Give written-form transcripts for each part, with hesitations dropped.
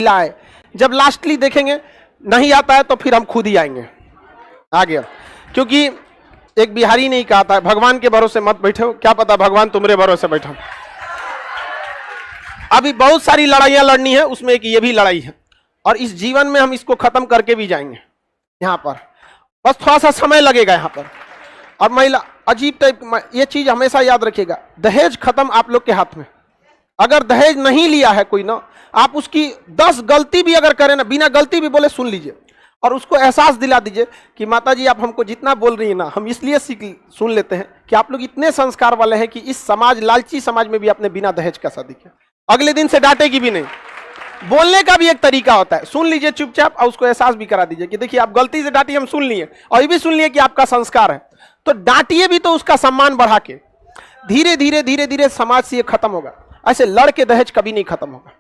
लाए, जब लास्टली देखेंगे नहीं आता है तो फिर हम खुद ही आएंगे। आ गया, क्योंकि एक बिहारी ने ही कहा था, भगवान के भरोसे मत बैठो, क्या पता भगवान तुम्हारे भरोसे बैठा। अभी बहुत सारी लड़ाइयां लड़नी है, उसमें एक ये भी लड़ाई है, और इस जीवन में हम इसको खत्म करके भी जाएंगे। यहाँ पर बस थोड़ा सा समय लगेगा यहाँ पर। और महिला अजीब टाइप, ये चीज हमेशा याद रखिएगा, दहेज खत्म आप लोग के हाथ में। अगर दहेज नहीं लिया है कोई ना, आप उसकी 10 गलती भी अगर करें ना, बिना गलती भी बोले सुन लीजिए और उसको एहसास दिला दीजिए कि माता जी आप हमको जितना बोल रही है ना, हम इसलिए सुन लेते हैं कि आप लोग इतने संस्कार वाले हैं कि इस समाज, लालची समाज में भी आपने बिना दहेज का शादी किया। अगले दिन से डांटेगी भी नहीं। बोलने का भी एक तरीका होता है, सुन लीजिए चुपचाप और उसको एहसास भी करा दीजिए कि देखिए आप गलती से डांटी, हम सुन लिए, और ये भी सुन लिए कि आपका संस्कार है, तो डांटिए भी तो उसका सम्मान बढ़ा के। धीरे धीरे धीरे धीरे समाज से ये खत्म होगा। ऐसे लड़के दहेज कभी नहीं खत्म होगा।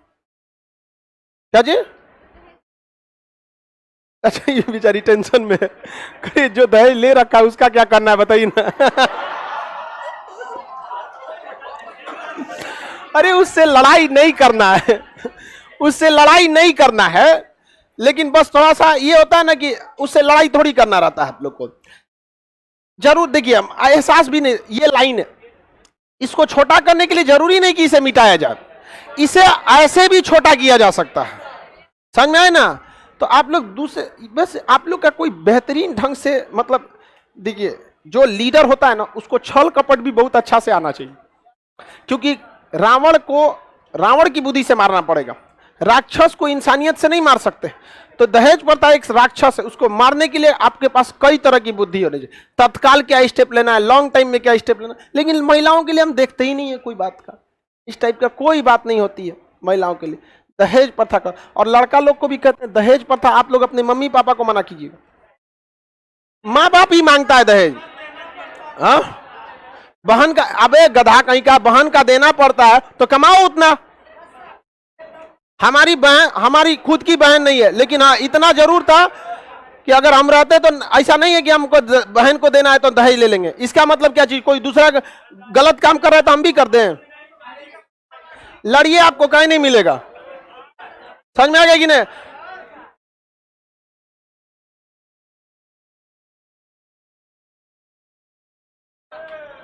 क्या जी? अच्छा, ये बेचारी टेंशन में है, जो दहेज ले रखा है उसका क्या करना है बताइए ना। अरे उससे लड़ाई नहीं करना है, उससे लड़ाई नहीं करना है, लेकिन बस थोड़ा सा ये होता है ना कि उससे लड़ाई थोड़ी करना रहता है आप लोग को। जरूर देखिए, हम एहसास भी नहीं, ये लाइन है, इसको छोटा करने के लिए जरूरी नहीं कि इसे मिटाया जाए, इसे ऐसे भी छोटा किया जा सकता है। समझ में आए ना? तो आप लोग दूसरे, बस आप लोग का कोई बेहतरीन ढंग से, मतलब देखिए जो लीडर होता है ना, उसको छल कपट भी बहुत अच्छा से आना चाहिए, क्योंकि रावण को रावण की बुद्धि से मारना पड़ेगा, राक्षस को इंसानियत से नहीं मार सकते। तो दहेज प्रथा एक राक्षस है, उसको मारने के लिए आपके पास कई तरह की बुद्धि होनी चाहिए। तत्काल क्या स्टेप लेना है, लॉन्ग टाइम में क्या स्टेप लेना है, लेकिन महिलाओं के लिए हम देखते ही नहीं है कोई बात का, इस टाइप का कोई बात नहीं होती है महिलाओं के लिए दहेज प्रथा का। और लड़का लोग को भी कहते हैं दहेज प्रथा, आप लोग अपने मम्मी पापा को मना कीजिएगा, माँ बाप ही मांगता है दहेज। हाँ, बहन का, अबे गधा कहीं का, बहन का देना पड़ता है तो कमाओ उतना। हमारी बहन, हमारी खुद की बहन नहीं है, लेकिन हाँ इतना जरूर था कि अगर हम रहते तो ऐसा नहीं है कि हमको बहन को देना है तो दहेज ले लेंगे। इसका मतलब क्या चीज, कोई दूसरा गलत काम कर रहा है तो हम भी कर दें। लड़िए, आपको कहीं नहीं मिलेगा। समझ में आ गया कि नहीं?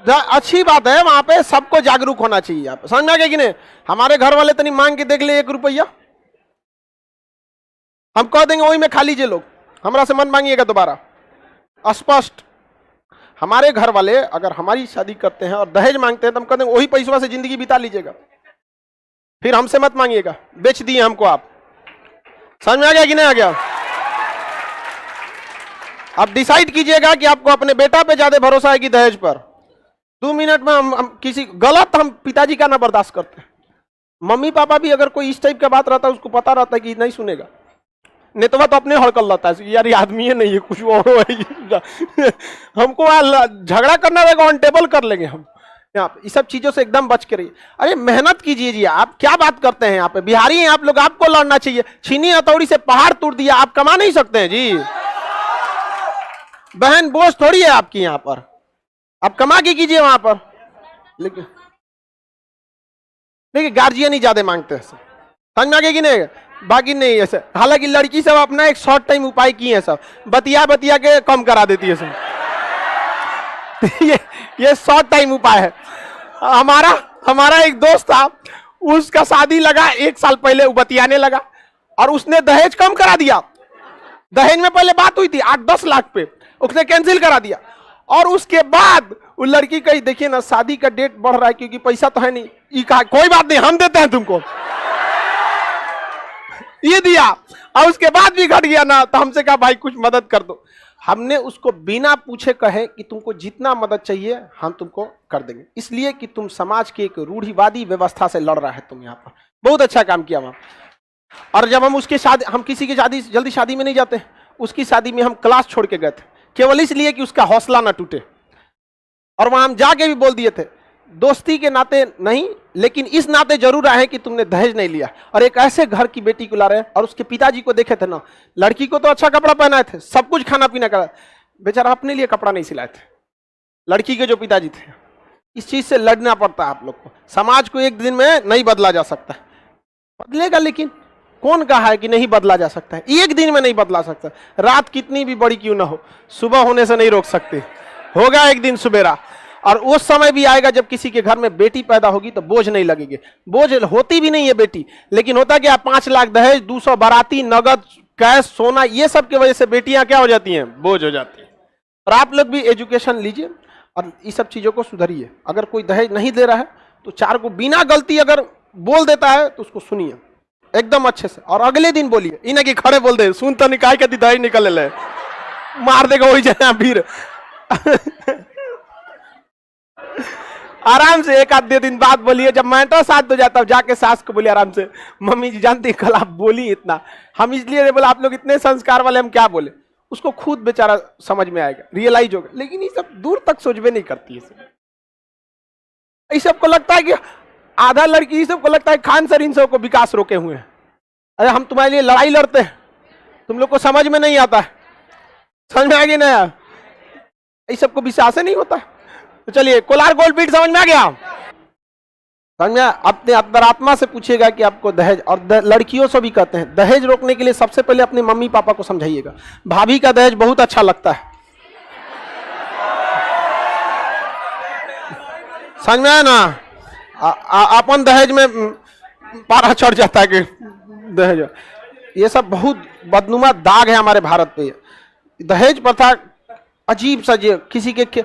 अच्छी बात है, वहां पे सबको जागरूक होना चाहिए। आप समझ में आ गया कि नहीं? हमारे घर वाले तनी मांग के देख ले 1 रुपया, हम कह देंगे वही में खा लीजिए लोग, हमरा से मन मांगिएगा दोबारा। स्पष्ट, हमारे घर वाले अगर हमारी शादी करते हैं और दहेज मांगते हैं तो हम कह देंगे वही पैसों से जिंदगी बिता लीजिएगा, फिर हमसे मत मांगिएगा, बेच दिए हमको आप। समझ में आ गया कि नहीं आ गया? अब डिसाइड कीजिएगा कि आपको अपने बेटा पे ज्यादा भरोसा है कि दहेज पर। 2 मिनट में हम किसी गलत, हम पिताजी का ना बर्दाश्त करते हैं। मम्मी पापा भी अगर कोई इस टाइप का बात रहता है, उसको पता रहता है कि नहीं सुनेगा, नेतवा तो अपने हड़कल रहता है, यार ये आदमी है नहीं है, कुछ और हमको झगड़ा करना रहेगा, ऑन टेबल कर लेंगे हम। यहाँ पे इस सब चीजों से एकदम बच के रहिए। अरे मेहनत कीजिए जी, आप क्या बात करते हैं? यहाँ पे बिहारी हैं आप लोग, आपको लड़ना चाहिए। छीनी हथौड़ी से पहाड़ तोड़ दिया, आप कमा नहीं सकते हैं जी। बहन बोझ थोड़ी है आपकी, यहाँ पर आप कमा के कीजिए वहां पर। लेकिन देखिए गार्जियन ही ज्यादा मांगते हैं, समझ में आ गया कि नहीं? बाकी नहीं ऐसे। हालांकि लड़की सब अपना एक शॉर्ट टाइम उपाय किए हैं, सब बतिया बतिया के कम करा देती है सब। ये शॉर्ट टाइम उपाय है। हमारा एक दोस्त था, उसका शादी लगा 1 साल पहले, वो बतियाने लगा और उसने दहेज कम करा दिया। दहेज में पहले बात हुई थी 8-10 लाख पे, उसने कैंसिल करा दिया। और उसके बाद वो लड़की कही देखिए ना, शादी का डेट बढ़ रहा है क्योंकि पैसा तो है नहीं। ये कहा कोई बात नहीं, हम देते हैं तुमको, ये दिया। और उसके बाद भी घट गया ना, तो हमसे कहा भाई कुछ मदद कर दो। हमने उसको बिना पूछे कहे कि तुमको जितना मदद चाहिए हम तुमको कर देंगे, इसलिए कि तुम समाज की एक रूढ़िवादी व्यवस्था से लड़ रहा है तुम। यहाँ पर बहुत अच्छा काम किया वहां। और जब हम उसके शादी, हम किसी की शादी जल्दी शादी में नहीं जाते, उसकी शादी में हम क्लास छोड़ के गए थे, केवल इसलिए कि उसका हौसला ना टूटे। और वहां हम जाके भी बोल दिए थे, दोस्ती के नाते नहीं, लेकिन इस नाते जरूर आए कि तुमने दहेज नहीं लिया। और एक ऐसे घर की बेटी को ला रहे हैं। और उसके पिताजी को देखे थे ना, लड़की को तो अच्छा कपड़ा पहनाए थे, सब कुछ खाना पीना करा, बेचारा अपने लिए कपड़ा नहीं सिलाए थे। लड़की के जो पिताजी थे, इस चीज से लड़ना पड़ता है आप लोग को। समाज को एक दिन में नहीं बदला जा सकता, बदलेगा लेकिन कौन कहा है कि नहीं बदला जा सकता है? एक दिन में नहीं बदला सकता। रात कितनी भी बड़ी क्यों ना हो, सुबह होने से नहीं रोक सकते। होगा एक दिन सवेरा, और उस समय भी आएगा जब किसी के घर में बेटी पैदा होगी तो बोझ नहीं लगेगी। बोझ होती भी नहीं है बेटी, लेकिन होता क्या, 5 लाख दहेज, 200 बाराती, नगद, कैश, सोना, ये सब की वजह से बेटियां क्या हो जाती हैं, बोझ हो जाती हैं। और आप लोग भी एजुकेशन लीजिए और इस सब चीजों को सुधरिए। अगर कोई दहेज नहीं दे रहा है तो 4 को बिना गलती अगर बोल देता है तो उसको सुनिए एकदम अच्छे से, और अगले दिन बोलिए, इन्हें कि खड़े बोल दे, सुन तो निकाय के दहेज निकल ले, मार देगा वही जगह फिर। आराम से 1 आध दिन बाद बोलिए, जब मैटर साथ हो जाता है जाके सास को बोलिए आराम से, मम्मी जी जानती कल आप बोली इतना, हम इसलिए बोला आप लोग इतने संस्कार वाले, हम क्या बोले। उसको खुद बेचारा समझ में आएगा, रियलाइज होगा। लेकिन ये सब दूर तक सोचबे नहीं करती है। इस सबको लगता है कि आधा लड़की, इस सबको लगता है खान सर इन सबको विकास रोके हुए हैं। अरे हम तुम्हारे लिए लड़ाई लड़ते हैं, तुम लोग को समझ में नहीं आता है। समझ में आ गया ना? इस सबको विश्वास नहीं होता। तो चलिए, कोलार गोल्ड फील्ड समझ में आ गया? समझ में? अपने अंतरात्मा से पूछिएगा कि आपको दहेज, और लड़कियों से भी कहते हैं दहेज रोकने के लिए सबसे पहले अपने मम्मी पापा को समझाइएगा। भाभी का दहेज बहुत अच्छा लगता है, समझ में आया ना? अपन दहेज में पारा चढ़ जाता है कि दहेज, ये सब बहुत बदनुमा दाग है हमारे भारत पे। दहेज प्रथा अजीब सा, किसी के